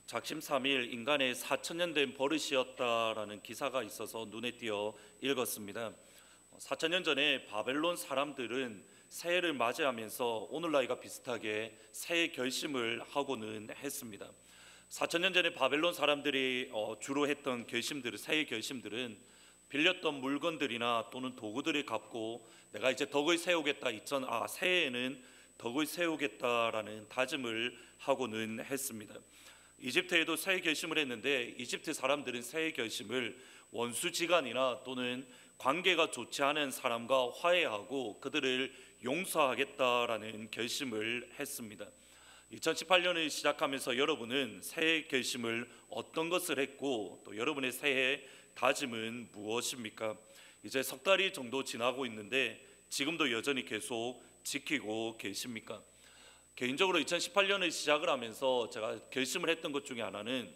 작심삼일 인간의 4천년 된 버릇이었다라는 기사가 있어서 눈에 띄어 읽었습니다. 4천년 전에 바벨론 사람들은 새해를 맞이하면서 오늘날과 비슷하게 새해 결심을 하고는 했습니다. 4천년 전에 바벨론 사람들이 주로 했던 결심들은, 새해 결심들은 빌렸던 물건들이나 또는 도구들을 갖고 내가 이제 덕을 세우겠다, 새해에는 덕을 세우겠다라는 다짐을 하고는 했습니다. 이집트에도 새해 결심을 했는데 이집트 사람들은 새해 결심을 원수지간이나 또는 관계가 좋지 않은 사람과 화해하고 그들을 용서하겠다라는 결심을 했습니다. 2018년을 시작하면서 여러분은 새해 결심을 어떤 것을 했고 또 여러분의 새해 다짐은 무엇입니까? 이제 석 달이 정도 지나고 있는데 지금도 여전히 계속 지키고 계십니까? 개인적으로 2018년을 시작을 하면서 제가 결심을 했던 것 중에 하나는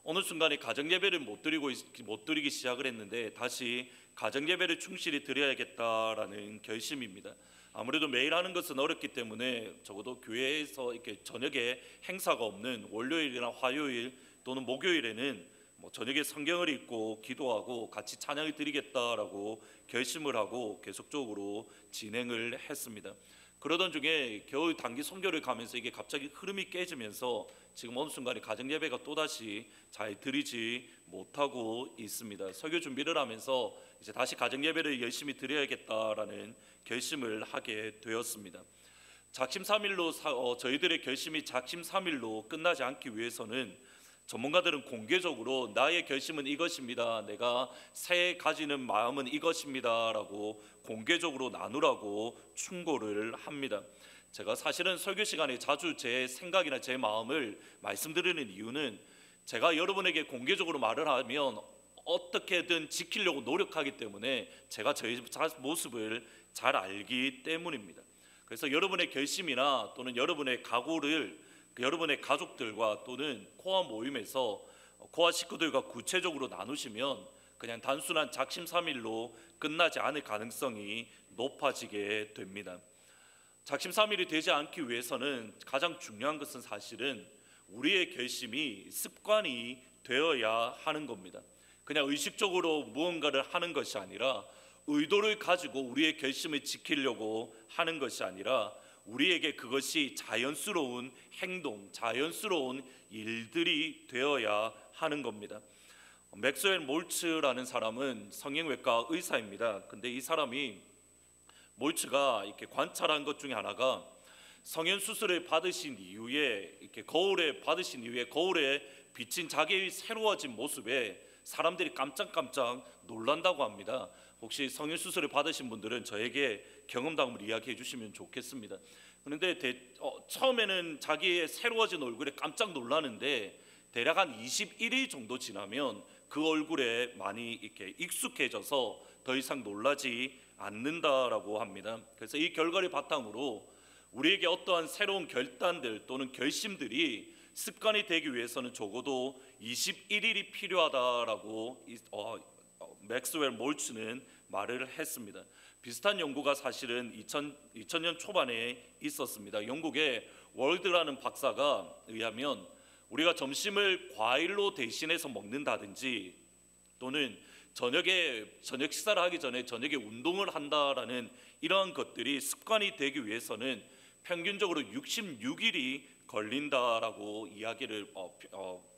어느 순간에 가정예배를 못 드리기 시작을 했는데 다시 가정예배를 충실히 드려야겠다라는 결심입니다. 아무래도 매일 하는 것은 어렵기 때문에 적어도 교회에서 이렇게 저녁에 행사가 없는 월요일이나 화요일 또는 목요일에는 저녁에 성경을 읽고 기도하고 같이 찬양을 드리겠다라고 결심을 하고 계속적으로 진행을 했습니다. 그러던 중에 겨울 단기 선교를 가면서 이게 갑자기 흐름이 깨지면서 지금 어느 순간에 가정예배가 또다시 잘 드리지 못하고 있습니다. 설교 준비를 하면서 이제 다시 가정예배를 열심히 드려야겠다라는 결심을 하게 되었습니다. 작심삼일로 저희들의 결심이 작심삼일로 끝나지 않기 위해서는 전문가들은 공개적으로 나의 결심은 이것입니다, 내가 새해 가지는 마음은 이것입니다라고 공개적으로 나누라고 충고를 합니다. 제가 사실은 설교 시간에 자주 제 생각이나 제 마음을 말씀드리는 이유는 제가 여러분에게 공개적으로 말을 하면 어떻게든 지키려고 노력하기 때문에 제가 저의 모습을 잘 알기 때문입니다. 그래서 여러분의 결심이나 또는 여러분의 각오를 여러분의 가족들과 또는 코아 모임에서 코아 식구들과 구체적으로 나누시면 그냥 단순한 작심삼일로 끝나지 않을 가능성이 높아지게 됩니다. 작심삼일이 되지 않기 위해서는 가장 중요한 것은 사실은 우리의 결심이 습관이 되어야 하는 겁니다. 그냥 의식적으로 무언가를 하는 것이 아니라 의도를 가지고 우리의 결심을 지키려고 하는 것이 아니라 우리에게 그것이 자연스러운 행동, 자연스러운 일들이 되어야 하는 겁니다. 맥스웰 몰츠라는 사람은 성형외과 의사입니다. 근데 이 사람이 몰츠가 이렇게 관찰한 것 중에 하나가 성형 수술을 받으신 이후에 거울에 비친 자기의 새로워진 모습에 사람들이 깜짝깜짝 놀란다고 합니다. 혹시 성형 수술을 받으신 분들은 저에게 경험담을 이야기해 주시면 좋겠습니다. 그런데 처음에는 자기의 새로워진 얼굴에 깜짝 놀라는데 대략 한 21일 정도 지나면 그 얼굴에 많이 이렇게 익숙해져서 더 이상 놀라지 않는다라고 합니다. 그래서 이 결과를 바탕으로 우리에게 어떠한 새로운 결단들 또는 결심들이 습관이 되기 위해서는 적어도 21일이 필요하다라고 맥스웰 몰츠는 말을 했습니다. 비슷한 연구가 사실은 2000년 초반에 있었습니다. 영국의 월드라는 박사가 의하면 우리가 점심을 과일로 대신해서 먹는다든지 또는 저녁 식사를 하기 전에 저녁에 운동을 한다라는 이러한 것들이 습관이 되기 위해서는 평균적으로 66일이 걸린다라고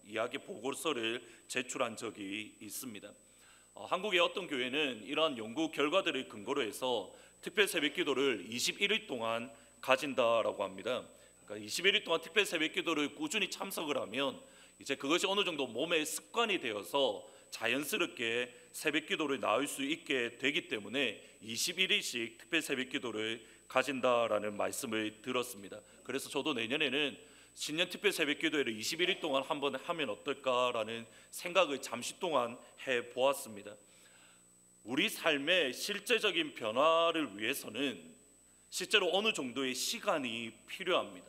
이야기 보고서를 제출한 적이 있습니다. 한국의 어떤 교회는 이러한 연구 결과들을 근거로 해서 특별 새벽기도를 21일 동안 가진다라고 합니다. 그러니까 21일 동안 특별 새벽기도를 꾸준히 참석을 하면 이제 그것이 어느 정도 몸의 습관이 되어서 자연스럽게 새벽기도를 나올 수 있게 되기 때문에 21일씩 특별 새벽기도를 가진다라는 말씀을 들었습니다. 그래서 저도 내년에는 신년 특별 새벽기도회를 21일 동안 한번 하면 어떨까라는 생각을 잠시 동안 해보았습니다. 우리 삶의 실제적인 변화를 위해서는 실제로 어느 정도의 시간이 필요합니다.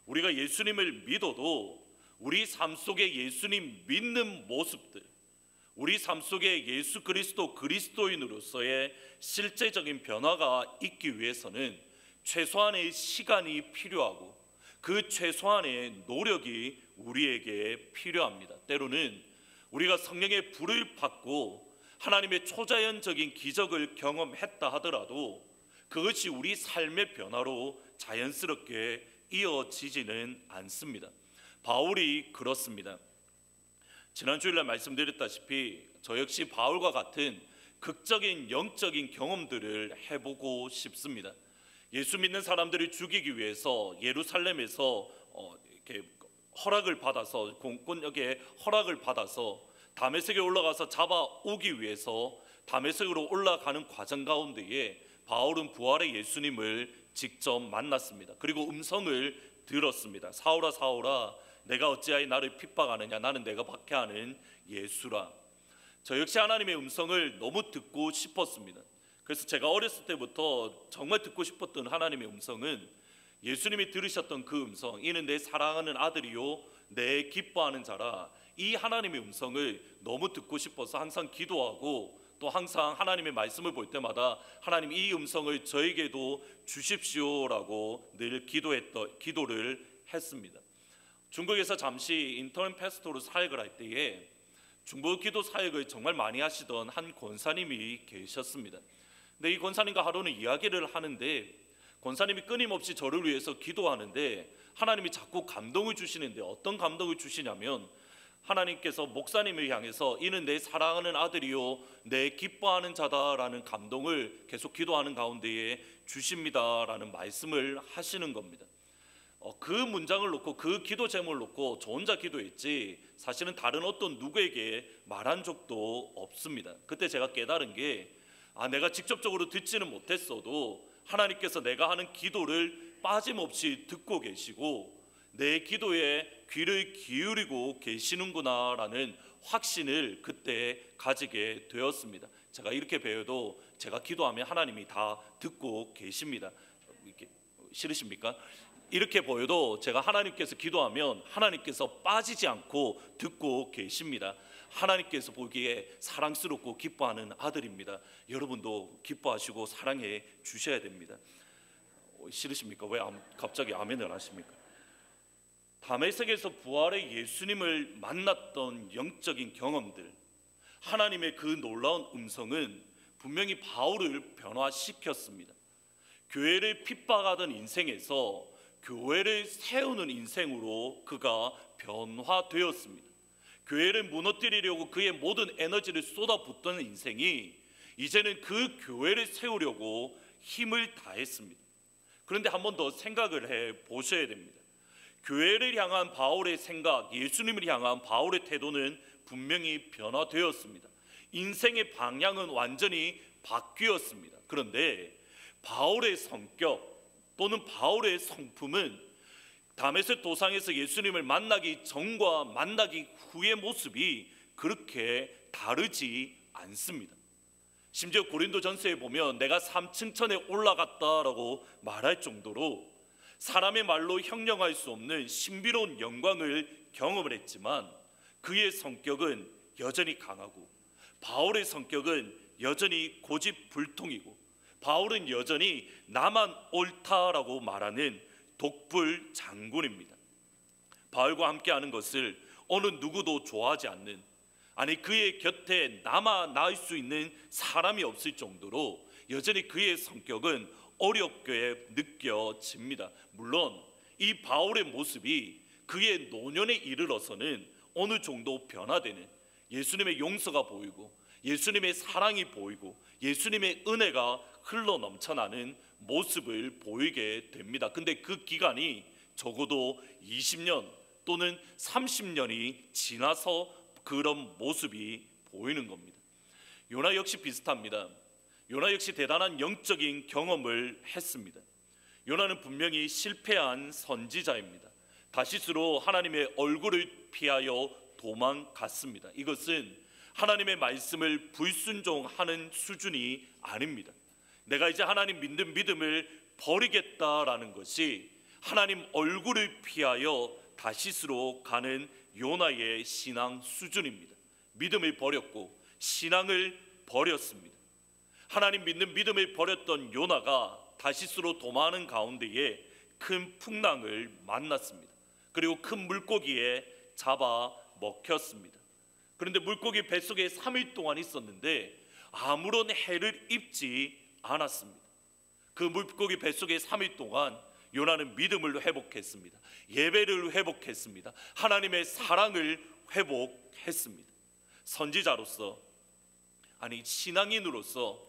우리가 예수님을 믿어도 우리 삶 속에 예수님 믿는 모습들, 우리 삶 속에 예수 그리스도 그리스도인으로서의 실제적인 변화가 있기 위해서는 최소한의 시간이 필요하고 그 최소한의 노력이 우리에게 필요합니다. 때로는 우리가 성령의 불을 받고 하나님의 초자연적인 기적을 경험했다 하더라도 그것이 우리 삶의 변화로 자연스럽게 이어지지는 않습니다. 바울이 그렇습니다. 지난 주일날 말씀드렸다시피 저 역시 바울과 같은 극적인 영적인 경험들을 해보고 싶습니다. 예수 믿는 사람들을 죽이기 위해서 예루살렘에서 이렇게 허락을 받아서 공권력의 허락을 받아서 다메섹에 올라가서 잡아오기 위해서 다메섹으로 올라가는 과정 가운데에 바울은 부활의 예수님을 직접 만났습니다. 그리고 음성을 들었습니다. 사울아 사울아 내가 어찌하여 나를 핍박하느냐, 나는 내가 박해하는 예수라. 저 역시 하나님의 음성을 너무 듣고 싶었습니다. 그래서 제가 어렸을 때부터 정말 듣고 싶었던 하나님의 음성은 예수님이 들으셨던 그 음성, 이는 내 사랑하는 아들이요 내 기뻐하는 자라. 이 하나님의 음성을 너무 듣고 싶어서 항상 기도하고 또 항상 하나님의 말씀을 볼 때마다 하나님 이 음성을 저에게도 주십시오라고 늘 기도를 했습니다. 중국에서 잠시 인턴 패스토로 사역을 할 때에 중보 기도 사역을 정말 많이 하시던 한 권사님이 계셨습니다. 근데 이 권사님과 하루는 이야기를 하는데 권사님이 끊임없이 저를 위해서 기도하는데 하나님이 자꾸 감동을 주시는데 어떤 감동을 주시냐면 하나님께서 목사님을 향해서 이는 내 사랑하는 아들이요 내 기뻐하는 자다라는 감동을 계속 기도하는 가운데에 주십니다라는 말씀을 하시는 겁니다. 그 문장을 놓고 그 기도 제목을 놓고 저 혼자 기도했지 사실은 다른 어떤 누구에게 말한 적도 없습니다. 그때 제가 깨달은 게 내가 직접적으로 듣지는 못했어도 하나님께서 내가 하는 기도를 빠짐없이 듣고 계시고 내 기도에 귀를 기울이고 계시는구나라는 확신을 그때 가지게 되었습니다. 제가 이렇게 배워도 제가 기도하면 하나님이 다 듣고 계십니다. 이렇게 싫으십니까? 이렇게 보여도 제가 하나님께서 기도하면 하나님께서 빠지지 않고 듣고 계십니다. 하나님께서 보기에 사랑스럽고 기뻐하는 아들입니다. 여러분도 기뻐하시고 사랑해 주셔야 됩니다. 싫으십니까? 왜 갑자기 아멘을 하십니까? 다메섹에서 부활의 예수님을 만났던 영적인 경험들, 하나님의 그 놀라운 음성은 분명히 바울을 변화시켰습니다. 교회를 핍박하던 인생에서 교회를 세우는 인생으로 그가 변화되었습니다. 교회를 무너뜨리려고 그의 모든 에너지를 쏟아붓던 인생이 이제는 그 교회를 세우려고 힘을 다했습니다. 그런데 한 번 더 생각을 해 보셔야 됩니다. 교회를 향한 바울의 생각, 예수님을 향한 바울의 태도는 분명히 변화되었습니다. 인생의 방향은 완전히 바뀌었습니다. 그런데 바울의 성격 또는 바울의 성품은 다메섹 도상에서 예수님을 만나기 전과 만나기 후의 모습이 그렇게 다르지 않습니다. 심지어 고린도전서에 보면 내가 3층 천에 올라갔다라고 말할 정도로 사람의 말로 형용할 수 없는 신비로운 영광을 경험을 했지만 그의 성격은 여전히 강하고 바울의 성격은 여전히 고집불통이고 바울은 여전히 나만 옳다라고 말하는 독불 장군입니다. 바울과 함께하는 것을 어느 누구도 좋아하지 않는, 아니 그의 곁에 남아 수 있는 사람이 없을 정도로 여전히 그의 성격은 어렵게 느껴집니다. 물론 이 바울의 모습이 그의 노년에 이르러서는 어느 정도 변화되는, 예수님의 용서가 보이고 예수님의 사랑이 보이고 예수님의 은혜가 흘러 넘쳐나는 모습을 보이게 됩니다. 근데 그 기간이 적어도 20년 또는 30년이 지나서 그런 모습이 보이는 겁니다. 요나 역시 비슷합니다. 요나 역시 대단한 영적인 경험을 했습니다. 요나는 분명히 실패한 선지자입니다. 다시스로 하나님의 얼굴을 피하여 도망갔습니다. 이것은 하나님의 말씀을 불순종하는 수준이 아닙니다. 내가 이제 하나님 믿는 믿음을 버리겠다라는 것이 하나님 얼굴을 피하여 다시스로 가는 요나의 신앙 수준입니다. 믿음을 버렸고 신앙을 버렸습니다. 하나님 믿는 믿음을 버렸던 요나가 다시스로 도망하는 가운데에 큰 풍랑을 만났습니다. 그리고 큰 물고기에 잡아 먹혔습니다. 그런데 물고기 뱃속에 3일 동안 있었는데 아무런 해를 입지 않았습니다. 그 물고기 뱃속에 3일 동안 요나는 믿음을 회복했습니다. 예배를 회복했습니다. 하나님의 사랑을 회복했습니다. 선지자로서, 아니 신앙인으로서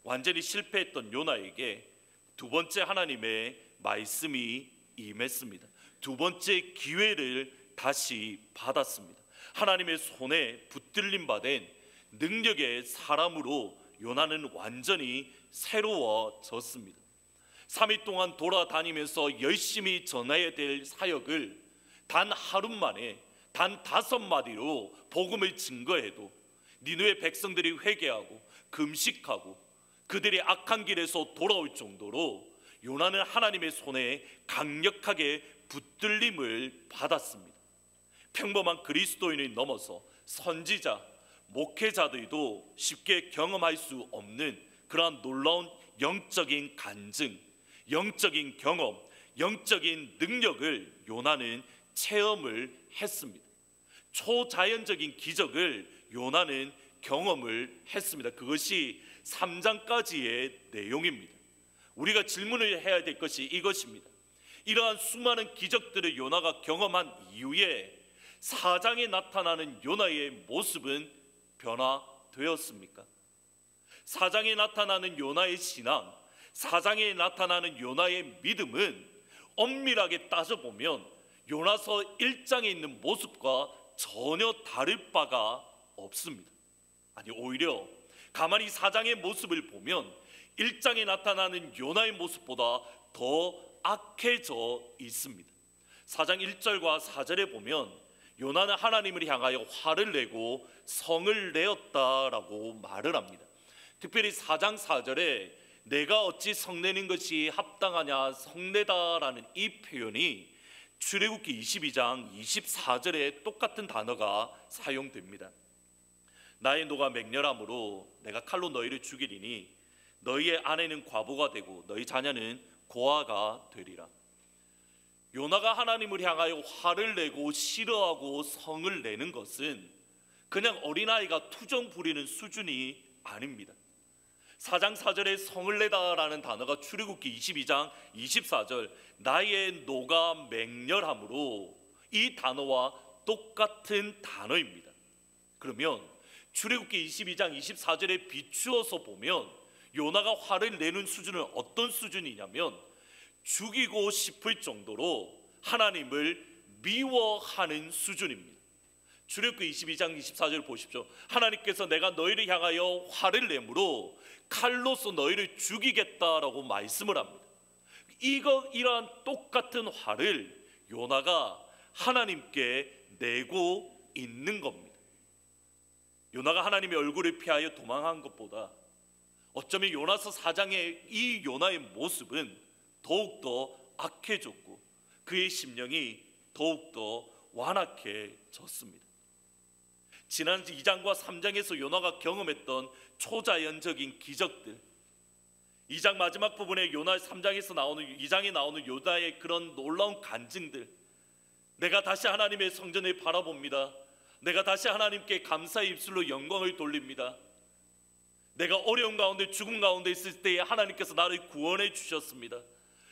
완전히 실패했던 요나에게 두 번째 하나님의 말씀이 임했습니다. 두 번째 기회를 다시 받았습니다. 하나님의 손에 붙들림 받은 능력의 사람으로 요나는 완전히 새로워졌습니다. 3일 동안 돌아다니면서 열심히 전해야 될 사역을 단 하루 만에 단 5마디로 복음을 증거해도 니느웨 백성들이 회개하고 금식하고 그들이 악한 길에서 돌아올 정도로 요나는 하나님의 손에 강력하게 붙들림을 받았습니다. 평범한 그리스도인을 넘어서 선지자, 목회자들도 쉽게 경험할 수 없는 그러한 놀라운 영적인 간증, 영적인 경험, 영적인 능력을 요나는 체험을 했습니다. 초자연적인 기적을 요나는 경험을 했습니다. 그것이 3장까지의 내용입니다. 우리가 질문을 해야 될 것이 이것입니다. 이러한 수많은 기적들을 요나가 경험한 이후에 4장에 나타나는 요나의 모습은 변화되었습니까? 4장에 나타나는 요나의 신앙, 4장에 나타나는 요나의 믿음은 엄밀하게 따져보면 요나서 1장에 있는 모습과 전혀 다를 바가 없습니다. 아니 오히려 가만히 4장의 모습을 보면 1장에 나타나는 요나의 모습보다 더 악해져 있습니다. 4장 1절과 4절에 보면 요나는 하나님을 향하여 화를 내고 성을 내었다라고 말을 합니다. 특별히 4장 4절에 내가 어찌 성내는 것이 합당하냐 성내다라는 이 표현이 출애굽기 22장 24절에 똑같은 단어가 사용됩니다. 나의 노가 맹렬함으로 내가 칼로 너희를 죽이리니 너희의 아내는 과부가 되고 너희 자녀는 고아가 되리라. 요나가 하나님을 향하여 화를 내고 싫어하고 성을 내는 것은 그냥 어린아이가 투정 부리는 수준이 아닙니다. 4장 4절에 성을 내다라는 단어가 출애굽기 22장 24절 나의 노가 맹렬함으로 이 단어와 똑같은 단어입니다. 그러면 출애굽기 22장 24절에 비추어서 보면 요나가 화를 내는 수준은 어떤 수준이냐면 죽이고 싶을 정도로 하나님을 미워하는 수준입니다. 출애굽기 22장 24절 보십시오. 하나님께서 내가 너희를 향하여 화를 내므로 칼로서 너희를 죽이겠다라고 말씀을 합니다. 이러한 똑같은 화를 요나가 하나님께 내고 있는 겁니다. 요나가 하나님의 얼굴을 피하여 도망한 것보다 어쩌면 요나서 4장의 이 요나의 모습은 더욱더 악해졌고 그의 심령이 더욱더 완악해졌습니다. 지난 2장과 3장에서 요나가 경험했던 초자연적인 기적들, 2장 마지막 부분에 요나 3장에서 나오는 2장에 나오는 요나의 그런 놀라운 간증들, 내가 다시 하나님의 성전을 바라봅니다. 내가 다시 하나님께 감사의 입술로 영광을 돌립니다. 내가 어려운 가운데 죽음 가운데 있을 때에 하나님께서 나를 구원해 주셨습니다.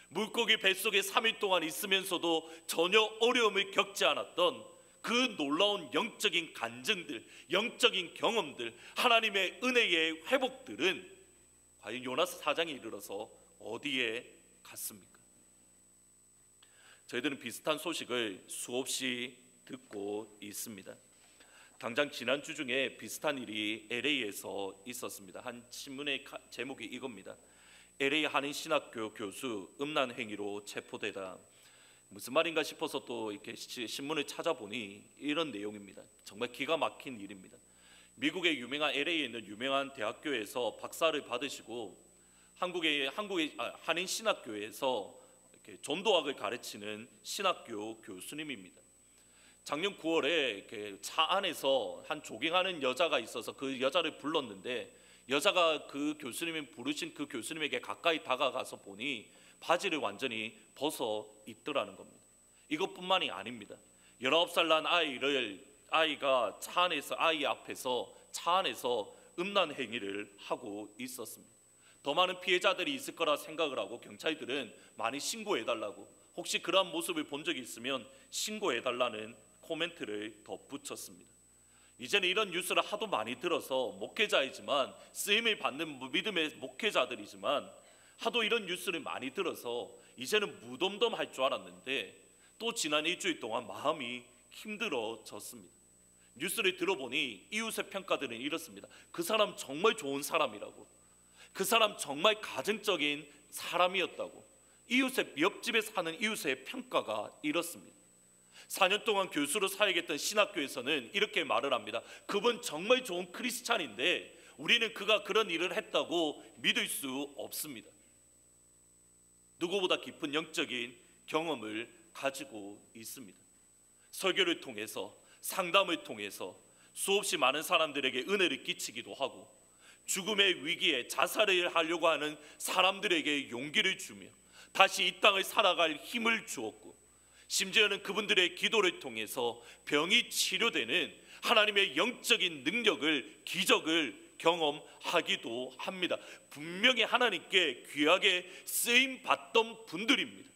물고기 뱃속에 3일 동안 있으면서도 전혀 어려움을 겪지 않았던 그 놀라운 영적인 간증들, 영적인 경험들, 하나님의 은혜의 회복들은 과연 요나서 4장에 이르러서 어디에 갔습니까? 저희들은 비슷한 소식을 수없이 듣고 있습니다. 당장 지난주 중에 비슷한 일이 LA에서 있었습니다. 한 신문의 제목이 이겁니다. LA 한인신학교 교수 음란 행위로 체포되다. 무슨 말인가 싶어서 또 이렇게 신문을 찾아보니 이런 내용입니다. 정말 기가 막힌 일입니다. 미국의 유명한 LA에 있는 유명한 대학교에서 박사를 받으시고 한국의 한인 신학교에서 이렇게 전도학을 가르치는 신학교 교수님입니다. 작년 9월에 이렇게 차 안에서 한 조깅하는 여자가 있어서 그 여자를 불렀는데 여자가 그 교수님이 부르신 그 교수님에게 가까이 다가가서 보니 바지를 완전히 벗어 입더라는 겁니다. 이것뿐만이 아닙니다. 19살 난 아이가 아이 앞에서 차 안에서 음란 행위를 하고 있었습니다. 더 많은 피해자들이 있을 거라 생각을 하고 경찰들은 많이 신고해달라고, 혹시 그러한 모습을 본 적이 있으면 신고해달라는 코멘트를 덧붙였습니다. 이제는 이런 뉴스를 하도 많이 들어서 목회자이지만, 쓰임을 받는 믿음의 목회자들이지만 하도 이런 뉴스를 많이 들어서 이제는 무덤덤할 줄 알았는데, 또 지난 일주일 동안 마음이 힘들어졌습니다. 뉴스를 들어보니 이웃의 평가들은 이렇습니다. 그 사람 정말 좋은 사람이라고, 그 사람 정말 가정적인 사람이었다고, 이웃의 옆집에 사는 이웃의 평가가 이렇습니다. 4년 동안 교수로 사역했던 신학교에서는 이렇게 말을 합니다. 그분 정말 좋은 크리스찬인데 우리는 그가 그런 일을 했다고 믿을 수 없습니다. 누구보다 깊은 영적인 경험을 가지고 있습니다. 설교를 통해서, 상담을 통해서 수없이 많은 사람들에게 은혜를 끼치기도 하고, 죽음의 위기에 자살을 하려고 하는 사람들에게 용기를 주며 다시 이 땅을 살아갈 힘을 주었고, 심지어는 그분들의 기도를 통해서 병이 치료되는 하나님의 영적인 능력을, 기적을 경험하기도 합니다. 분명히 하나님께 귀하게 쓰임 받던 분들입니다.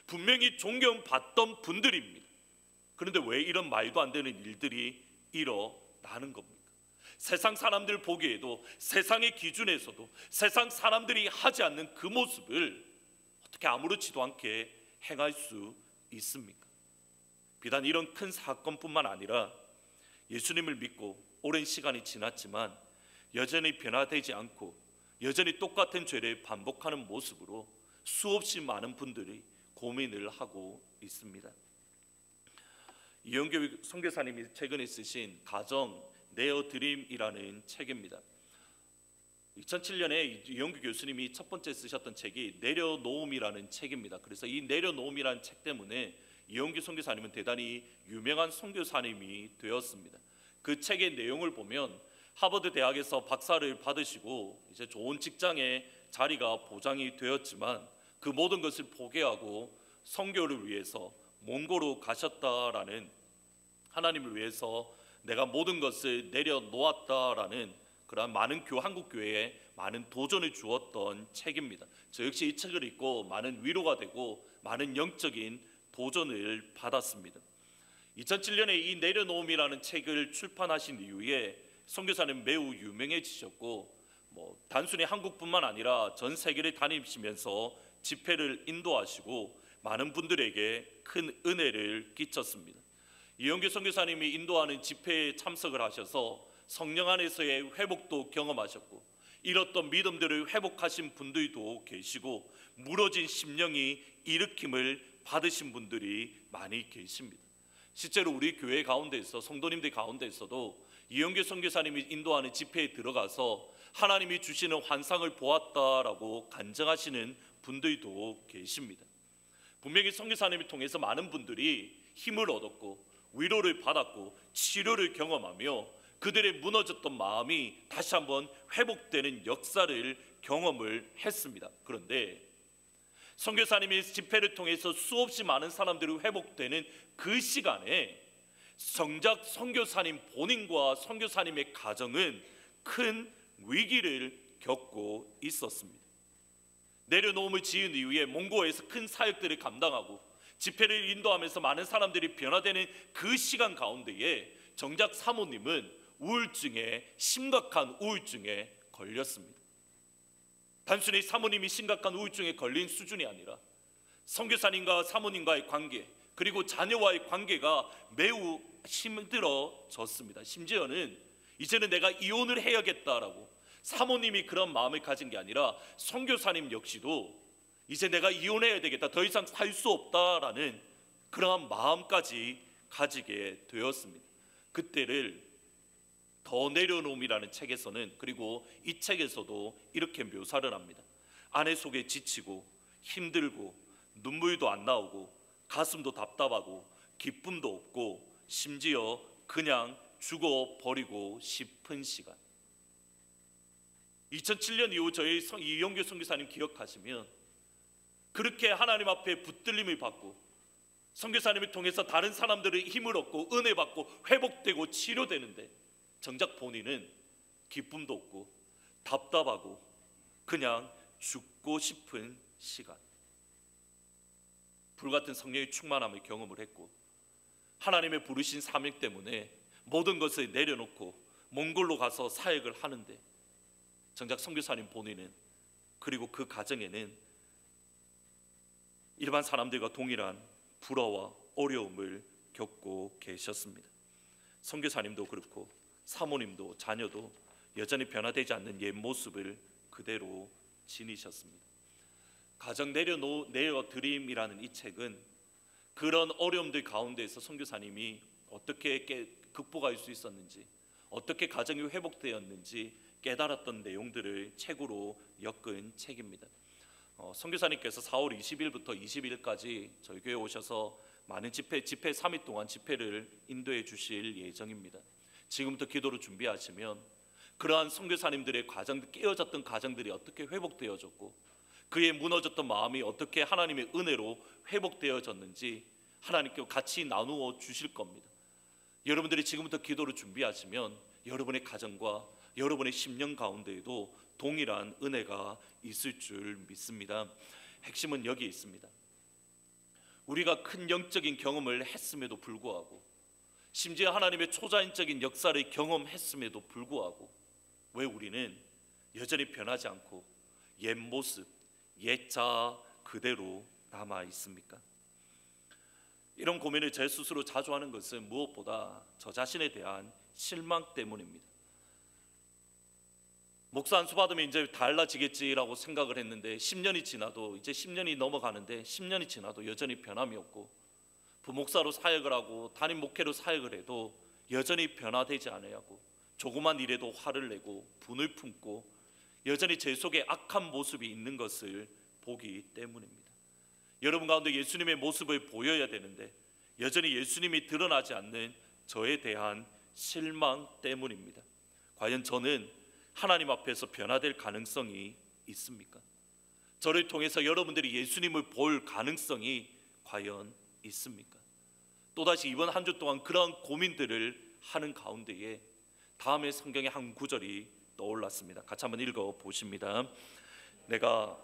분명히 존경받던 분들입니다. 그런데 왜 이런 말도 안 되는 일들이 일어나는 겁니까? 세상 사람들 보기에도, 세상의 기준에서도 세상 사람들이 하지 않는 그 모습을 어떻게 아무렇지도 않게 행할 수 있습니까? 비단 이런 큰 사건뿐만 아니라 예수님을 믿고 오랜 시간이 지났지만 여전히 변화되지 않고 여전히 똑같은 죄를 반복하는 모습으로 수없이 많은 분들이 고민을 하고 있습니다. 이영교 선교사님이 최근에 쓰신 가정 내어드림이라는 책입니다. 2007년에 이영규 교수님이 첫 번째 쓰셨던 책이 내려놓음이라는 책입니다. 그래서 이 내려놓음이라는 책 때문에 이영규 선교사님은 대단히 유명한 선교사님이 되었습니다. 그 책의 내용을 보면 하버드 대학에서 박사를 받으시고 이제 좋은 직장에 자리가 보장이 되었지만 그 모든 것을 포기하고 선교를 위해서 몽고로 가셨다라는, 하나님을 위해서 내가 모든 것을 내려놓았다라는 그러한 많은 한국 교회에 많은 도전을 주었던 책입니다. 저 역시 이 책을 읽고 많은 위로가 되고 많은 영적인 도전을 받았습니다. 2007년에 이 내려놓음이라는 책을 출판하신 이후에 선교사는 매우 유명해지셨고, 단순히 한국뿐만 아니라 전 세계를 다니시면서 집회를 인도하시고 많은 분들에게 큰 은혜를 끼쳤습니다. 이영규 선교사님이 인도하는 집회에 참석을 하셔서 성령 안에서의 회복도 경험하셨고, 잃었던 믿음들을 회복하신 분들도 계시고, 무너진 심령이 일으킴을 받으신 분들이 많이 계십니다. 실제로 우리 교회 가운데서, 성도님들 가운데서도 이영규 선교사님이 인도하는 집회에 들어가서 하나님이 주시는 환상을 보았다라고 간증하시는 분들도 계십니다. 분명히 선교사님을 통해서 많은 분들이 힘을 얻었고 위로를 받았고 치료를 경험하며 그들의 무너졌던 마음이 다시 한번 회복되는 역사를 경험을 했습니다. 그런데 선교사님의 집회를 통해서 수없이 많은 사람들이 회복되는 그 시간에 정작 선교사님 본인과 선교사님의 가정은 큰 위기를 겪고 있었습니다. 내려놓음을 지은 이후에 몽고에서 큰 사역들을 감당하고 집회를 인도하면서 많은 사람들이 변화되는 그 시간 가운데에 정작 사모님은 심각한 우울증에 걸렸습니다. 단순히 사모님이 심각한 우울증에 걸린 수준이 아니라 선교사님과 사모님과의 관계, 그리고 자녀와의 관계가 매우 힘들어졌습니다. 심지어는 이제는 내가 이혼을 해야겠다라고, 사모님이 그런 마음을 가진 게 아니라 선교사님 역시도 이제 내가 이혼해야 되겠다, 더 이상 살 수 없다라는 그러한 마음까지 가지게 되었습니다. 그때를 더 내려놓음이라는 책에서는, 그리고 이 책에서도 이렇게 묘사를 합니다. 아내 속에 지치고 힘들고 눈물도 안 나오고 가슴도 답답하고 기쁨도 없고 심지어 그냥 죽어버리고 싶은 시간. 2007년 이후 저희 이영규 선교사님 기억하시면 그렇게 하나님 앞에 붙들림을 받고 선교사님을 통해서 다른 사람들의 힘을 얻고 은혜 받고 회복되고 치료되는데, 정작 본인은 기쁨도 없고 답답하고 그냥 죽고 싶은 시간, 불같은 성령의 충만함을 경험을 했고, 하나님의 부르신 사명 때문에 모든 것을 내려놓고 몽골로 가서 사역을 하는데, 정작 선교사님 본인은, 그리고 그 가정에는 일반 사람들과 동일한 불화와 어려움을 겪고 계셨습니다. 선교사님도 그렇고 사모님도 자녀도 여전히 변화되지 않는 옛 모습을 그대로 지니셨습니다. 가정 내어드림이라는 이 책은 그런 어려움들 가운데에서 선교사님이 어떻게 극복할 수 있었는지, 어떻게 가정이 회복되었는지 깨달았던 내용들을 책으로 엮은 책입니다. 선교사님께서 4월 20일부터 20일까지 저희 교회에 오셔서 많은 집회 3일 동안 집회를 인도해 주실 예정입니다. 지금부터 기도로 준비하시면 그러한 선교사님들의 깨어졌던 가정들이 어떻게 회복되어졌고, 그의 무너졌던 마음이 어떻게 하나님의 은혜로 회복되어졌는지 하나님께 같이 나누어 주실 겁니다. 여러분들이 지금부터 기도를 준비하시면 여러분의 가정과 여러분의 심령 가운데에도 동일한 은혜가 있을 줄 믿습니다. 핵심은 여기에 있습니다. 우리가 큰 영적인 경험을 했음에도 불구하고, 심지어 하나님의 초자연적인 역사를 경험했음에도 불구하고, 왜 우리는 여전히 변하지 않고 옛 모습, 옛 자아 그대로 남아 있습니까? 이런 고민을 제 스스로 자주 하는 것은 무엇보다 저 자신에 대한 실망 때문입니다. 목사 안수 받으면 이제 달라지겠지라고 생각을 했는데, 10년이 지나도, 이제 10년이 넘어가는데 10년이 지나도 여전히 변함이 없고, 부목사로 사역을 하고 담임 목회로 사역을 해도 여전히 변화되지 않아야고, 조그만 일에도 화를 내고 분을 품고 여전히 제 속에 악한 모습이 있는 것을 보기 때문입니다. 여러분 가운데 예수님의 모습을 보여야 되는데 여전히 예수님이 드러나지 않는 저에 대한 실망 때문입니다. 과연 저는 하나님 앞에서 변화될 가능성이 있습니까? 저를 통해서 여러분들이 예수님을 볼 가능성이 과연 있습니까? 또다시 이번 한 주 동안 그러한 고민들을 하는 가운데에 다음에 성경의 한 구절이 떠올랐습니다. 같이 한번 읽어 보십니다. 내가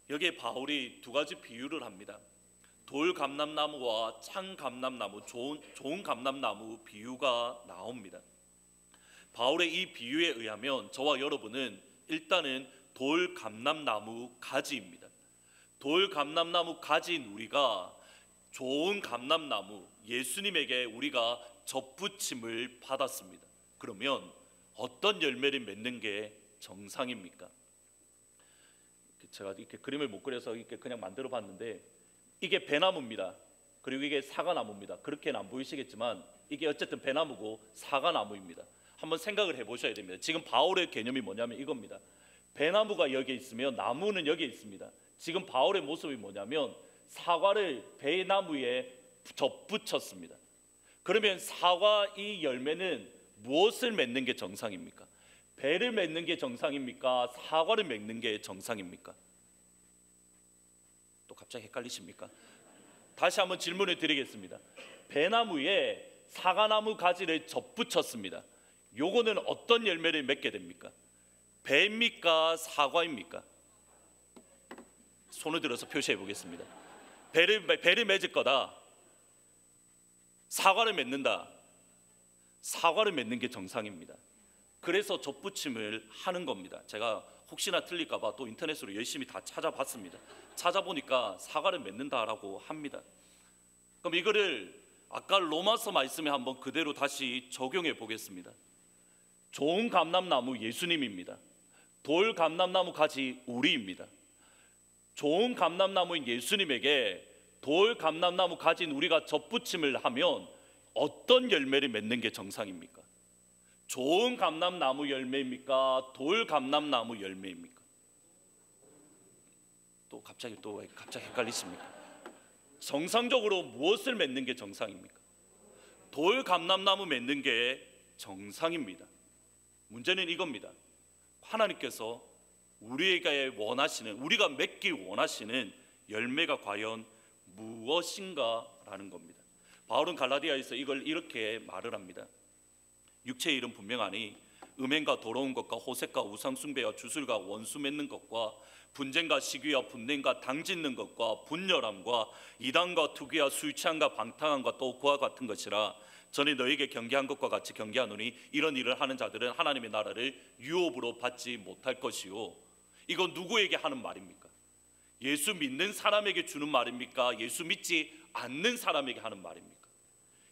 여기에 바울이 두 가지 비유를 합니다. 돌 감람나무와 창 감람나무, 좋은 감람나무 비유가 나옵니다. 바울의 이 비유에 의하면 저와 여러분은 일단은 돌 감람나무 가지입니다. 돌 감람나무 가지인 우리가 좋은 감람나무 예수님에게 우리가 접붙임을 받았습니다. 그러면 어떤 열매를 맺는 게 정상입니까? 제가 이렇게 그림을 못 그려서 이렇게 그냥 만들어 봤는데, 이게 배나무입니다. 그리고 이게 사과나무입니다. 그렇게는 안 보이시겠지만 이게 어쨌든 배나무고 사과나무입니다. 한번 생각을 해보셔야 됩니다. 지금 바울의 개념이 뭐냐면 이겁니다. 배나무가 여기에 있으면 나무는 여기에 있습니다. 지금 바울의 모습이 뭐냐면 사과를 배나무에 접붙였습니다. 그러면 사과 이 열매는 무엇을 맺는 게 정상입니까? 배를 맺는 게 정상입니까? 사과를 맺는 게 정상입니까? 또 갑자기 헷갈리십니까? 다시 한번 질문을 드리겠습니다. 배나무에 사과나무 가지를 접붙였습니다. 요거는 어떤 열매를 맺게 됩니까? 배입니까? 사과입니까? 손을 들어서 표시해 보겠습니다. 배를 맺을 거다. 사과를 맺는다. 사과를 맺는 게 정상입니다. 그래서 접붙임을 하는 겁니다. 제가 혹시나 틀릴까 봐 또 인터넷으로 열심히 다 찾아봤습니다. 찾아보니까 사과를 맺는다라고 합니다. 그럼 이거를 아까 로마서 말씀에 한번 그대로 다시 적용해 보겠습니다. 좋은 감람나무 예수님입니다. 돌 감람나무 가지 우리입니다. 좋은 감람나무인 예수님에게 돌 감람나무 가진 우리가 접붙임을 하면 어떤 열매를 맺는 게 정상입니까? 좋은 감람나무 열매입니까? 돌 감람나무 열매입니까? 또 갑자기 헷갈리십니까? 정상적으로 무엇을 맺는 게 정상입니까? 돌 감람나무 맺는 게 정상입니다. 문제는 이겁니다. 하나님께서 우리에게 원하시는, 우리가 맺기 원하시는 열매가 과연 무엇인가라는 겁니다. 바울은 갈라디아에서 이걸 이렇게 말을 합니다. 육체의 일은 분명하니 음행과 더러운 것과 호색과 우상숭배와 주술과 원수 맺는 것과 분쟁과 시기와 분냄과 당짓는 것과 분열함과 이단과 투기와 술 취함과 방탕함과 또 그와 같은 것이라. 전에 너에게 경계한 것과 같이 경계하노니 이런 일을 하는 자들은 하나님의 나라를 유업으로 받지 못할 것이요. 이건 누구에게 하는 말입니까? 예수 믿는 사람에게 주는 말입니까? 예수 믿지 않는 사람에게 하는 말입니까?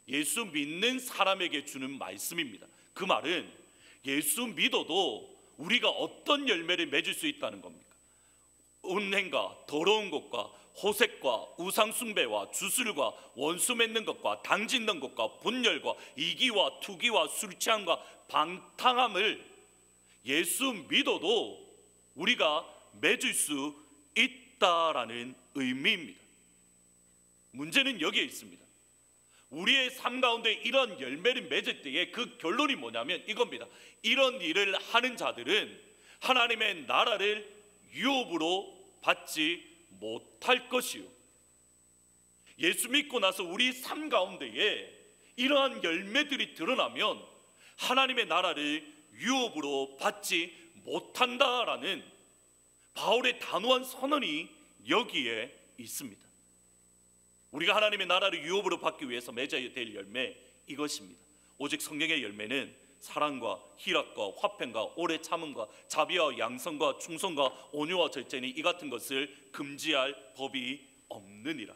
예수 믿는 사람에게 주는 말씀입니다. 그 말은 예수 믿어도 우리가 어떤 열매를 맺을 수 있다는 겁니까? 음행과 더러운 것과 호색과 우상숭배와 주술과 원수 맺는 것과 당짓는 것과 분열과 이기와 투기와 술취함과 방탕함을 예수 믿어도 우리가 맺을 수 있다라는 의미입니다. 문제는 여기에 있습니다. 우리의 삶 가운데 이런 열매를 맺을 때에 그 결론이 뭐냐면 이겁니다. 이런 일을 하는 자들은 하나님의 나라를 유업으로 받지 못할 것이요. 예수 믿고 나서 우리 삶 가운데에 이러한 열매들이 드러나면 하나님의 나라를 유업으로 받지 못한다라는 바울의 단호한 선언이 여기에 있습니다. 우리가 하나님의 나라를 유업으로 받기 위해서 맺어야 될 열매, 이것입니다. 오직 성령의 열매는 사랑과 희락과 화평과 오래 참음과 자비와 양성과 충성과 온유와 절제니 이 같은 것을 금지할 법이 없느니라.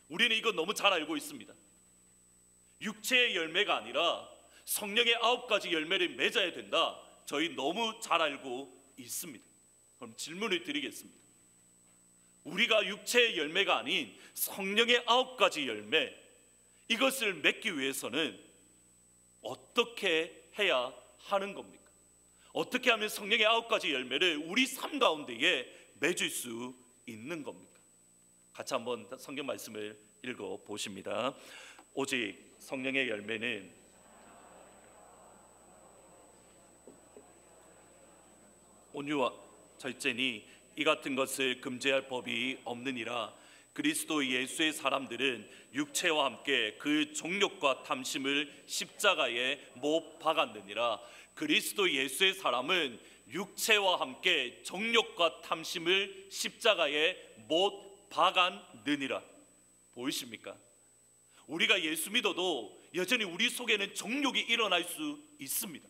우리는 이거 너무 잘 알고 있습니다. 육체의 열매가 아니라 성령의 9가지 열매를 맺어야 된다. 저희 너무 잘 알고 있습니다. 그럼 질문을 드리겠습니다. 우리가 육체의 열매가 아닌 성령의 9가지 열매, 이것을 맺기 위해서는 어떻게 해야 하는 겁니까? 어떻게 하면 성령의 9가지 열매를 우리 삶 가운데에 맺을 수 있는 겁니까? 같이 한번 성경 말씀을 읽어 보십니다. 오직 성령의 열매는 온유와 절제니 이 같은 것을 금지할 법이 없느니라. 그리스도 예수의 사람들은 육체와 함께 그 정욕과 탐심을 십자가에 못 박았느니라. 그리스도 예수의 사람은 육체와 함께 정욕과 탐심을 십자가에 못 박았느니라. 보이십니까? 우리가 예수 믿어도 여전히 우리 속에는 정욕이 일어날 수 있습니다.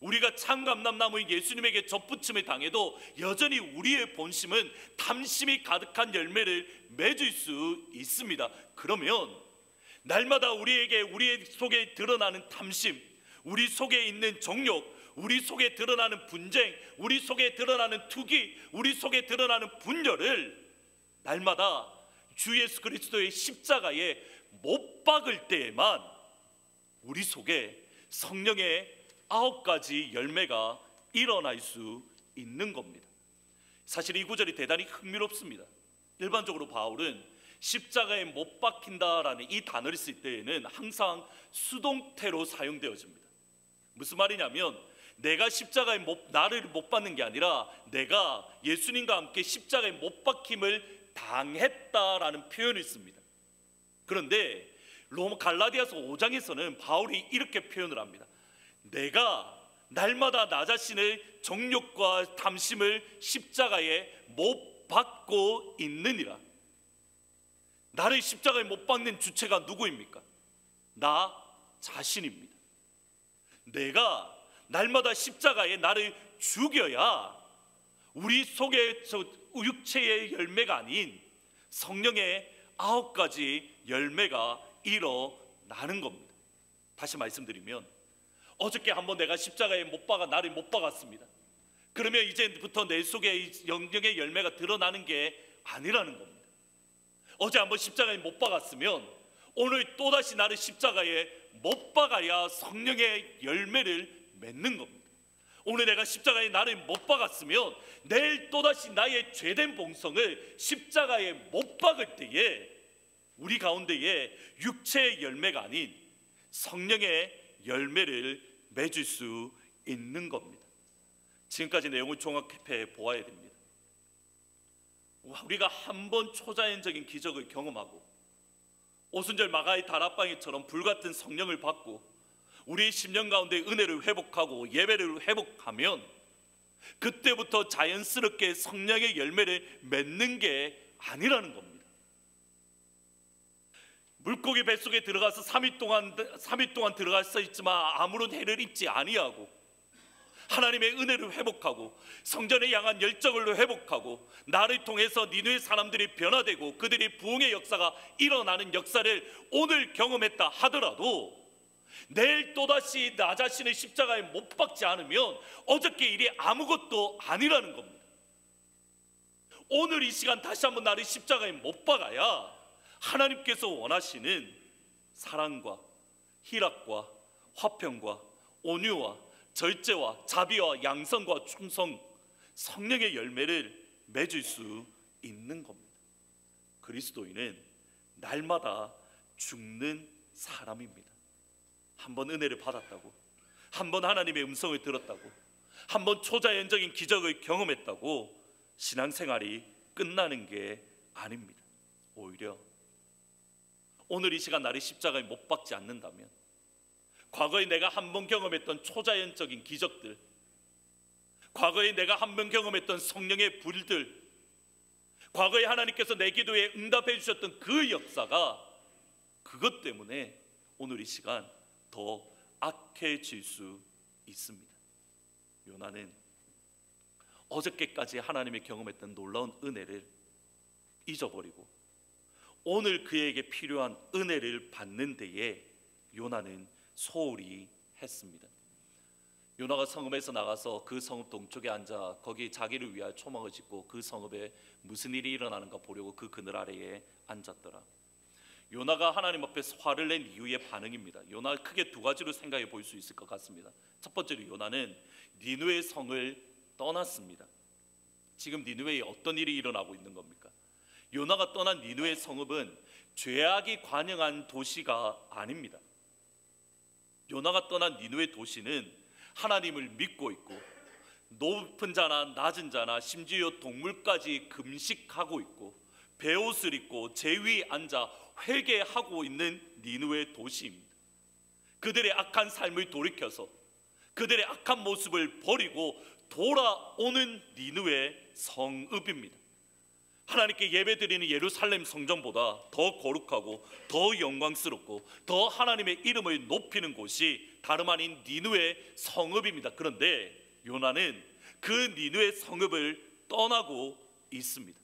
우리가 참감람나무인 예수님에게 접붙임을 당해도 여전히 우리의 본심은 탐심이 가득한 열매를 맺을 수 있습니다. 그러면 날마다 우리에게 우리 속에 드러나는 탐심, 우리 속에 있는 정욕, 우리 속에 드러나는 분쟁, 우리 속에 드러나는 투기, 우리 속에 드러나는 분열을 날마다 주 예수 그리스도의 십자가에 못 박을 때에만 우리 속에 성령의 9가지 열매가 일어날 수 있는 겁니다. 사실 이 구절이 대단히 흥미롭습니다. 일반적으로 바울은 십자가에 못 박힌다라는 이 단어를 쓸 때에는 항상 수동태로 사용되어집니다. 무슨 말이냐면 내가 십자가에 나를 못 박는 게 아니라 내가 예수님과 함께 십자가에 못 박힘을 당했다라는 표현을 씁니다. 그런데 갈라디아서 5장에서는 바울이 이렇게 표현을 합니다. 내가 날마다 나 자신을 정욕과 탐심을 십자가에 못 박고 있느니라. 나를 십자가에 못 박는 주체가 누구입니까? 나 자신입니다. 내가 날마다 십자가에 나를 죽여야 우리 속에 저 육체의 열매가 아닌 성령의 9가지 열매가 일어나는 겁니다. 다시 말씀드리면 어저께 한번 내가 십자가에 나를 못 박았습니다. 그러면 이제부터 내 속에 영적의 열매가 드러나는 게 아니라는 겁니다. 어제 한번 십자가에 못 박았으면 오늘 또다시 나를 십자가에 못 박아야 성령의 열매를 맺는 겁니다. 오늘 내가 십자가에 나를 못 박았으면 내일 또다시 나의 죄된 본성을 십자가에 못 박을 때에 우리 가운데에 육체의 열매가 아닌 성령의 열매를 맺을 수 있는 겁니다. 지금까지 내용을 종합해 보아야 됩니다. 우리가 한 번 초자연적인 기적을 경험하고 오순절 마가의 다락방이처럼 불같은 성령을 받고 우리의 심령 가운데 은혜를 회복하고 예배를 회복하면 그때부터 자연스럽게 성령의 열매를 맺는 게 아니라는 겁니다. 물고기 뱃속에 들어가서 3일 동안 들어가서 있지만 아무런 해를 입지 아니하고 하나님의 은혜를 회복하고 성전에 향한 열정을 회복하고 나를 통해서 니느웨 사람들이 변화되고 그들이 부흥의 역사가 일어나는 역사를 오늘 경험했다 하더라도 내일 또다시 나 자신을 십자가에 못 박지 않으면 어저께 일이 아무것도 아니라는 겁니다. 오늘 이 시간 다시 한번 나를 십자가에 못 박아야 하나님께서 원하시는 사랑과 희락과 화평과 온유와 절제와 자비와 양선과 충성, 성령의 열매를 맺을 수 있는 겁니다. 그리스도인은 날마다 죽는 사람입니다. 한번 은혜를 받았다고, 한번 하나님의 음성을 들었다고, 한번 초자연적인 기적을 경험했다고 신앙생활이 끝나는 게 아닙니다. 오히려 오늘 이 시간 나를 십자가에 못 박지 않는다면 과거에 내가 한번 경험했던 초자연적인 기적들, 과거에 내가 한번 경험했던 성령의 불들, 과거에 하나님께서 내 기도에 응답해 주셨던 그 역사가 그것 때문에 오늘 이 시간 더 악해질 수 있습니다. 요나는 어저께까지 하나님이 경험했던 놀라운 은혜를 잊어버리고 오늘 그에게 필요한 은혜를 받는 데에 요나는 소홀히 했습니다. 요나가 성읍에서 나가서 그 성읍 동쪽에 앉아 거기 자기를 위하여 초막을 짓고 그 성읍에 무슨 일이 일어나는가 보려고 그 그늘 아래에 앉았더라. 요나가 하나님 앞에서 화를 낸 이유의 반응입니다. 요나 크게 두 가지로 생각해 볼 수 있을 것 같습니다. 첫 번째로 요나는 니느웨 성을 떠났습니다. 지금 니느웨에 어떤 일이 일어나고 있는 겁니까? 요나가 떠난 니느웨 성읍은 죄악이 관영한 도시가 아닙니다. 요나가 떠난 니느웨 도시는 하나님을 믿고 있고 높은 자나 낮은 자나 심지어 동물까지 금식하고 있고 베옷을 입고 제위에 앉아 회개하고 있는 니느웨 도시입니다. 그들의 악한 삶을 돌이켜서 그들의 악한 모습을 버리고 돌아오는 니느웨 성읍입니다. 하나님께 예배드리는 예루살렘 성전보다 더 거룩하고 더 영광스럽고 더 하나님의 이름을 높이는 곳이 다름 아닌 니느웨 성읍입니다. 그런데 요나는 그 니느웨 성읍을 떠나고 있습니다.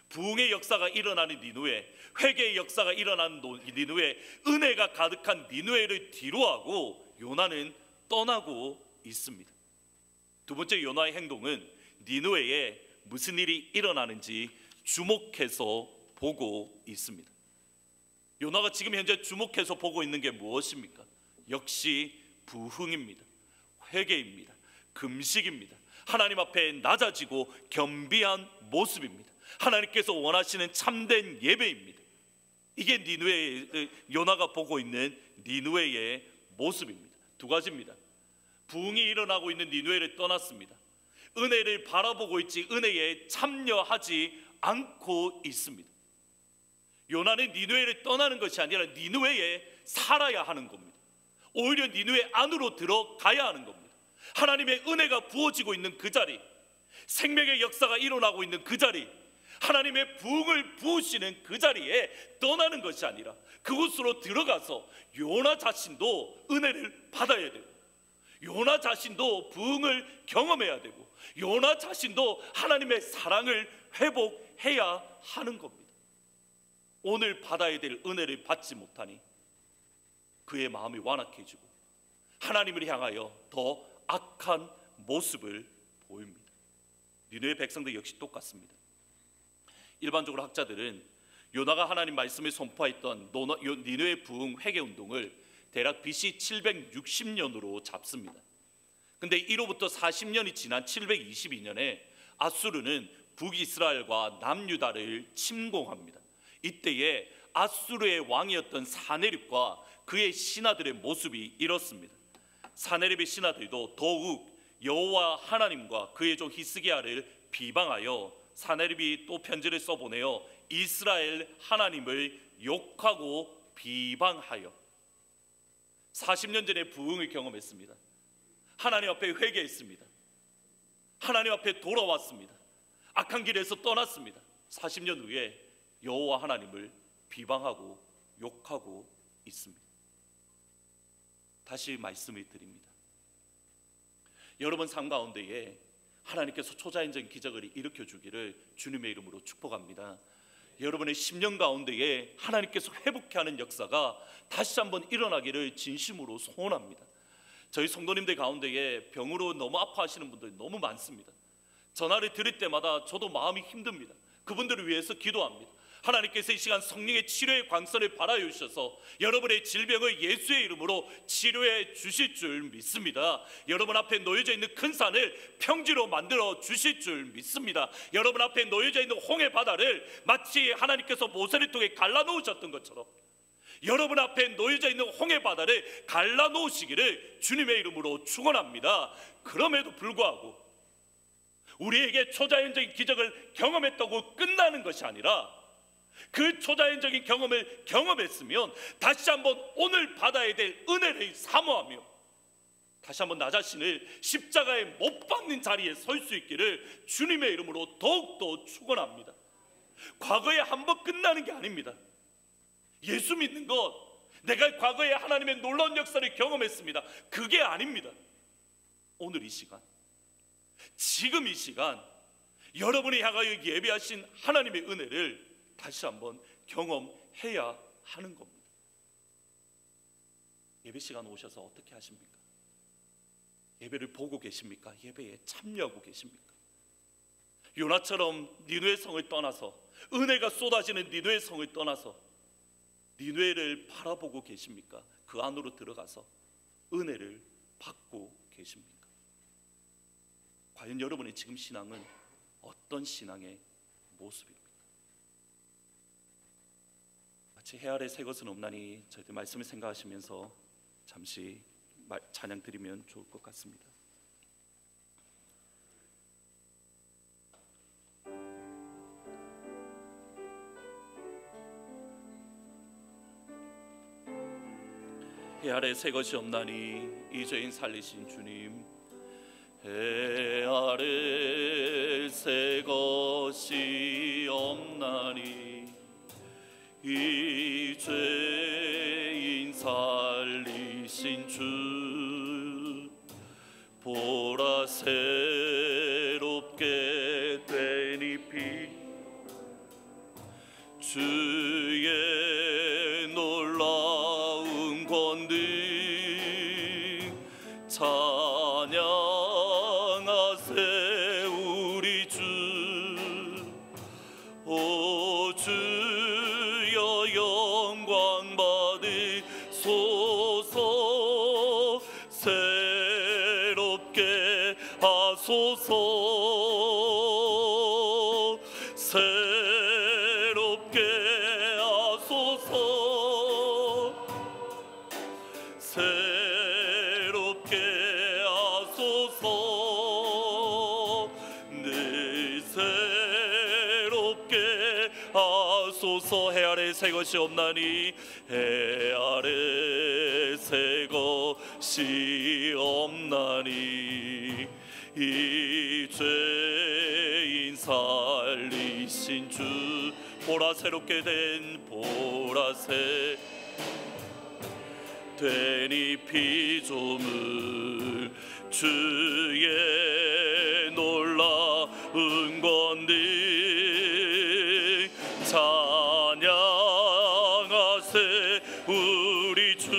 부흥의 역사가 일어나는 니느웨, 회개의 역사가 일어나는 니느웨, 은혜가 가득한 니느웨를 뒤로하고 요나는 떠나고 있습니다. 두 번째 요나의 행동은 니느웨에 무슨 일이 일어나는지 주목해서 보고 있습니다. 요나가 지금 현재 주목해서 보고 있는 게 무엇입니까? 역시 부흥입니다. 회개입니다. 금식입니다. 하나님 앞에 낮아지고 겸비한 모습입니다. 하나님께서 원하시는 참된 예배입니다. 이게 니느웨의 요나가 보고 있는 니느웨의 모습입니다. 두 가지입니다. 부흥이 일어나고 있는 니느웨를 떠났습니다. 은혜를 바라보고 있지 은혜에 참여하지 않고 있습니다. 요나는 니느웨를 떠나는 것이 아니라 니느웨에 살아야 하는 겁니다. 오히려 니느웨 안으로 들어가야 하는 겁니다. 하나님의 은혜가 부어지고 있는 그 자리, 생명의 역사가 일어나고 있는 그 자리, 하나님의 부흥을 부으시는 그 자리에 떠나는 것이 아니라 그곳으로 들어가서 요나 자신도 은혜를 받아야 되고 요나 자신도 부흥을 경험해야 되고 요나 자신도 하나님의 사랑을 회복해야 하는 겁니다. 오늘 받아야 될 은혜를 받지 못하니 그의 마음이 완악해지고 하나님을 향하여 더 악한 모습을 보입니다. 니느웨 백성들 역시 똑같습니다. 일반적으로 학자들은 요나가 하나님 말씀을 선포했던 니느웨 부흥 회개 운동을 대략 BC 760년으로 잡습니다. 근데 이로부터 40년이 지난 722년에 아수르는 북이스라엘과 남유다를 침공합니다. 이때에 아수르의 왕이었던 사네립과 그의 신하들의 모습이 이렇습니다. 사네립의 신하들도 더욱 여호와 하나님과 그의 종 히스기야를 비방하여 사네립이 또 편지를 써보내어 이스라엘 하나님을 욕하고 비방하여 40년 전에 부흥을 경험했습니다. 하나님 앞에 회개했습니다. 하나님 앞에 돌아왔습니다. 악한 길에서 떠났습니다. 40년 후에 여호와 하나님을 비방하고 욕하고 있습니다. 다시 말씀을 드립니다. 여러분 삶 가운데에 하나님께서 초자연적인 기적을 일으켜 주기를 주님의 이름으로 축복합니다. 여러분의 10년 가운데에 하나님께서 회복케 하는 역사가 다시 한번 일어나기를 진심으로 소원합니다. 저희 성도님들 가운데에 병으로 너무 아파하시는 분들이 너무 많습니다. 전화를 드릴 때마다 저도 마음이 힘듭니다. 그분들을 위해서 기도합니다. 하나님께서 이 시간 성령의 치료의 광선을 발하여주셔서 여러분의 질병을 예수의 이름으로 치료해 주실 줄 믿습니다. 여러분 앞에 놓여져 있는 큰 산을 평지로 만들어 주실 줄 믿습니다. 여러분 앞에 놓여져 있는 홍해 바다를 마치 하나님께서 모세를 통해 갈라놓으셨던 것처럼 여러분 앞에 놓여져 있는 홍해 바다를 갈라놓으시기를 주님의 이름으로 축원합니다. 그럼에도 불구하고 우리에게 초자연적인 기적을 경험했다고 끝나는 것이 아니라 그 초자연적인 경험을 경험했으면 다시 한번 오늘 받아야 될 은혜를 사모하며 다시 한번 나 자신을 십자가에 못 박는 자리에 설 수 있기를 주님의 이름으로 더욱더 축원합니다. 과거에 한번 끝나는 게 아닙니다. 예수 믿는 것, 내가 과거에 하나님의 놀라운 역사를 경험했습니다. 그게 아닙니다. 오늘 이 시간, 지금 이 시간 여러분이 향하여 예배하신 하나님의 은혜를 다시 한번 경험해야 하는 겁니다. 예배 시간 오셔서 어떻게 하십니까? 예배를 보고 계십니까? 예배에 참여하고 계십니까? 요나처럼 니느웨 성을 떠나서 은혜가 쏟아지는 니느웨 성을 떠나서 니느웨를 바라보고 계십니까? 그 안으로 들어가서 은혜를 받고 계십니까? 과연 여러분의 지금 신앙은 어떤 신앙의 모습입니까? 마치 해 아래 새 것은 없나니 저희들 말씀을 생각하시면서 잠시 찬양 드리면 좋을 것 같습니다. 해 아래 새 것이 없나니 이 죄인 살리신 주님, 해 아래 새 것이 없나니 이 죄인 살리신 주, 보라 새롭게 된 잎이 주의 놀라운 권능 찬양하세 우리 주. 오 주여 영광 받으소서, 새롭게 하소서, 새롭게 하소서, 새롭게 하소서, 늘 새롭게 하소서. 해 아래 새 것이 없나니 해 아래 새 것이 없나니 이 죄인 살리신 주, 보라 새롭게 된 보라새 된 이 피조물 주의 놀라운 권능 찬양하세 우리 주.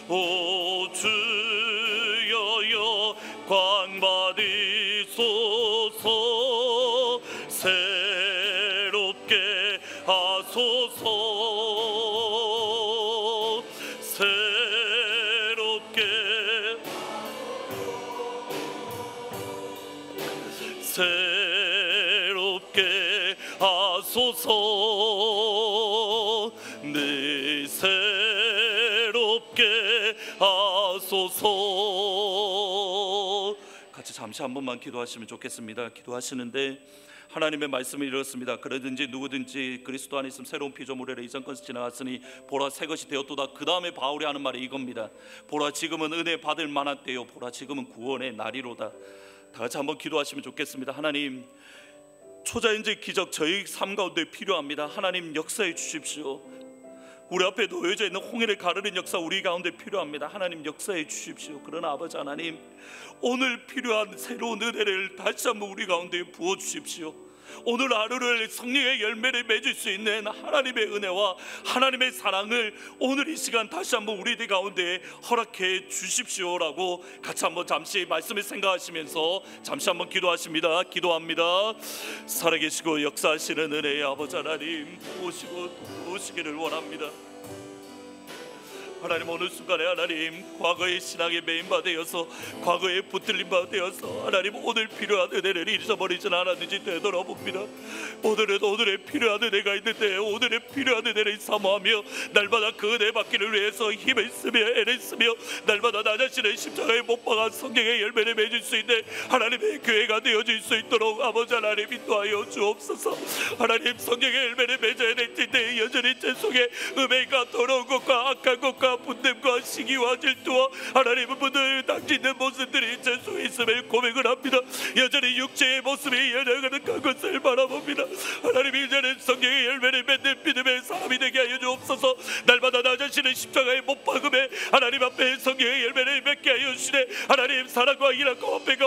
오 주여 영광 받으소서, 새롭게 하소서, 새롭게 새롭게 하소서. 네 새롭게 하소서. 같이 잠시 한 번만 기도하시면 좋겠습니다. 기도하시는데 하나님의 말씀이 이렇습니다. 그러든지 누구든지 그리스도 안에 있으면 새로운 피조물이라. 이전 것이 지나갔으니 보라 새 것이 되었도다. 그 다음에 바울이 하는 말이 이겁니다. 보라 지금은 은혜 받을 만한 때요, 보라 지금은 구원의 날이로다. 다 같이 한번 기도하시면 좋겠습니다. 하나님, 초자연적 기적 저희 삶 가운데 필요합니다. 하나님 역사해 주십시오. 우리 앞에 놓여져 있는 홍해를 가르는 역사 우리 가운데 필요합니다. 하나님 역사해 주십시오. 그러나 아버지 하나님, 오늘 필요한 새로운 은혜를 다시 한번 우리 가운데 부어주십시오. 오늘 하루를 성령의 열매를 맺을 수 있는 하나님의 은혜와 하나님의 사랑을 오늘 이 시간 다시 한번 우리들 가운데 허락해 주십시오라고 같이 한번 잠시 말씀을 생각하시면서 잠시 한번 기도하십니다. 기도합니다. 살아계시고 역사하시는 은혜의 아버지 하나님, 오시기를 원합니다. 하나님, 오늘 순간에 하나님 과거의 신앙에 매인바 되어서 과거에 붙들린 바 되어서 하나님 오늘 필요한 은혜를 잊어버리진 않았는지 되돌아봅니다. 오늘의 필요한 은혜가 있는데 오늘의 필요한 은혜를 사모하며 날마다 그 은혜 받기를 위해서 힘을 쓰며 애를 쓰며 날마다 나 자신의 십자가에 못 박아 성경의 열매를 맺을 수 있는 하나님의 교회가 되어질 수 있도록 아버지 하나님 인도하여 주옵소서. 하나님, 성경의 열매를 맺어야 될 텐데 여전히 제 속에 음행과 더러운 것과 악한 것과 분냄과 시기와 질투와 하나님의 분을 당짓는 모습들이 제 속에 있음을 고백을 합니다. 여전히 육체의 모습이 연약한 것을 바라봅니다. 하나님, 이제는 성경의 열매를 맺는 믿음의 사람이 되게 하여 주옵소서. 날마다 나 자신을 십자가에 못 박음에 하나님 앞에 성경의 열매를 맺게 하여 주시네. 하나님, 사랑과 일함과 화평과